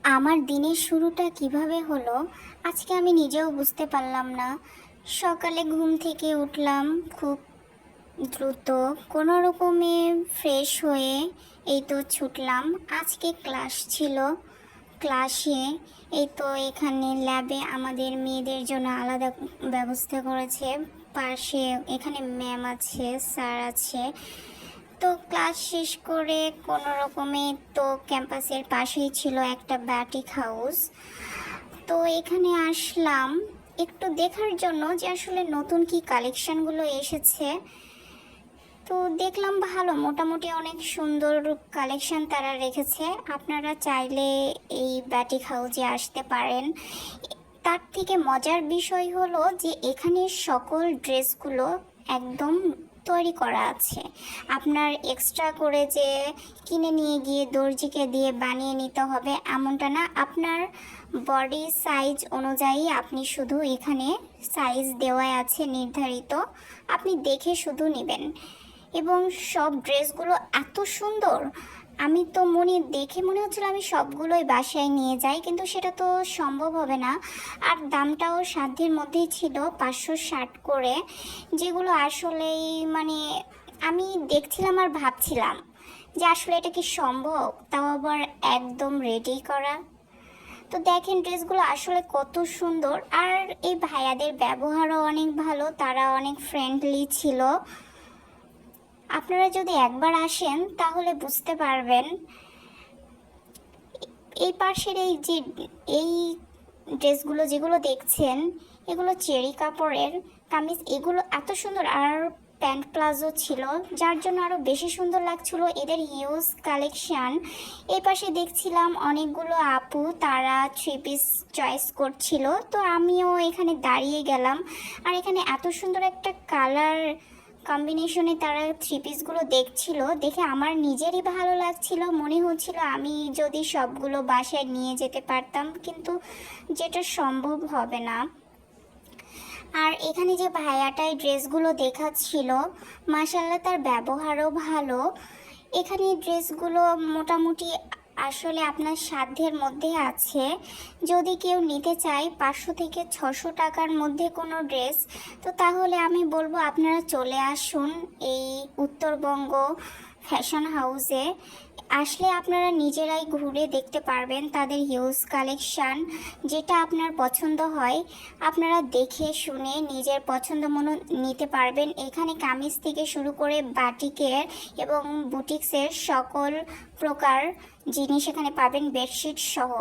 আমার দিনের শুরুটা কিভাবে হলো আজকে আমি নিজেও বুঝতে পারলাম না। সকালে ঘুম থেকে উঠলাম খুব দ্রুত, কোনো রকমে ফ্রেশ হয়ে এই তো ছুটলাম। আজকে ক্লাস ছিল। ক্লাসে এই তো এখানে ল্যাবে আমাদের মেয়েদের জন্য আলাদা ব্যবস্থা করেছে। পাশে এখানে ম্যাম আছে, স্যার আছে। তো ক্লাস শেষ করে কোনো রকমে তো ক্যাম্পাসের পাশেই ছিল একটা ব্যাটিক হাউস। তো এখানে আসলাম একটু দেখার জন্য যে আসলে নতুন কি কালেকশনগুলো এসেছে। তো দেখলাম ভালো, মোটামুটি অনেক সুন্দর কালেকশন তারা রেখেছে। আপনারা চাইলে এই ব্যাটিক হাউসে আসতে পারেন। তার থেকে মজার বিষয় হলো যে এখানে সকল ড্রেসগুলো একদম তৈরি করা আছে। আপনার এক্সট্রা করে যে কিনে নিয়ে গিয়ে দর্জিকে দিয়ে বানিয়ে নিতে হবে এমনটা না। আপনার বডি সাইজ অনুযায়ী আপনি শুধু এখানে সাইজ দেওয়া আছে নির্ধারিত, আপনি দেখে শুধু নেবেন। এবং সব ড্রেসগুলো এত সুন্দর, আমি তো দেখে মনে হচ্ছিল আমি সবগুলোই বাসায় নিয়ে যাই, কিন্তু সেটা তো সম্ভব হবে না। আর দামটাও সাধ্যের মধ্যেই ছিল, 560 করে, যেগুলো আসলেই আমি দেখছিলাম আর ভাবছিলাম যে আসলে এটা কি সম্ভব, তাও আবার একদম রেডি করা। তো দেখেন ড্রেসগুলো আসলে কত সুন্দর। আর এই ভাইয়াদের ব্যবহারও অনেক ভালো, তারা অনেক ফ্রেন্ডলি ছিল। আপনারা যদি একবার আসেন তাহলে বুঝতে পারবেন। এই পাশের এই ড্রেসগুলো যেগুলো দেখছেন, এগুলো চেরি কাপড়ের কামিজ, এগুলো এত সুন্দর। আর প্যান্ট প্লাজো ছিল, যার জন্য আরও বেশি সুন্দর লাগছিল। এদের হিউজ কালেকশান। এই পাশে দেখছিলাম অনেকগুলো আপু, তারা থ্রি পিস চয়েস করছিল। তো আমিও এখানে দাঁড়িয়ে গেলাম। আর এখানে এত সুন্দর একটা কালার কম্বিনেশনে তারা থ্রি পিসগুলো দেখছিল, দেখে আমার নিজেরই ভালো লাগছিল। মনে হচ্ছিল আমি যদি সবগুলো বাসায় নিয়ে যেতে পারতাম, কিন্তু যেটা সম্ভব হবে না। আর এখানে যে ভাইয়াটাই ড্রেসগুলো দেখাচ্ছিল, মাশাআল্লাহ তার ব্যবহারও ভালো। এখানে ড্রেসগুলো মোটামুটি আসলে আপনার সাধ্যের মধ্যে আছে। যদি কেউ নিতে চায় 500 থেকে 600 টাকার মধ্যে কোনো ড্রেস, তো তাহলে আমি বলবো আপনারা চলে আসুন এই উত্তরবঙ্গ ফ্যাশন হাউসে। আসলে আপনারা নিজেরাই ঘুরে দেখতে পারবেন তাদের হিউজ কালেকশান। যেটা আপনার পছন্দ হয় আপনারা দেখে শুনে নিজের পছন্দ মতো নিতে পারবেন। এখানে কামিজ থেকে শুরু করে বাটিকের এবং বুটিক্সের সকল প্রকার জিনিস এখানে পাবেন, বেডশিট সহ।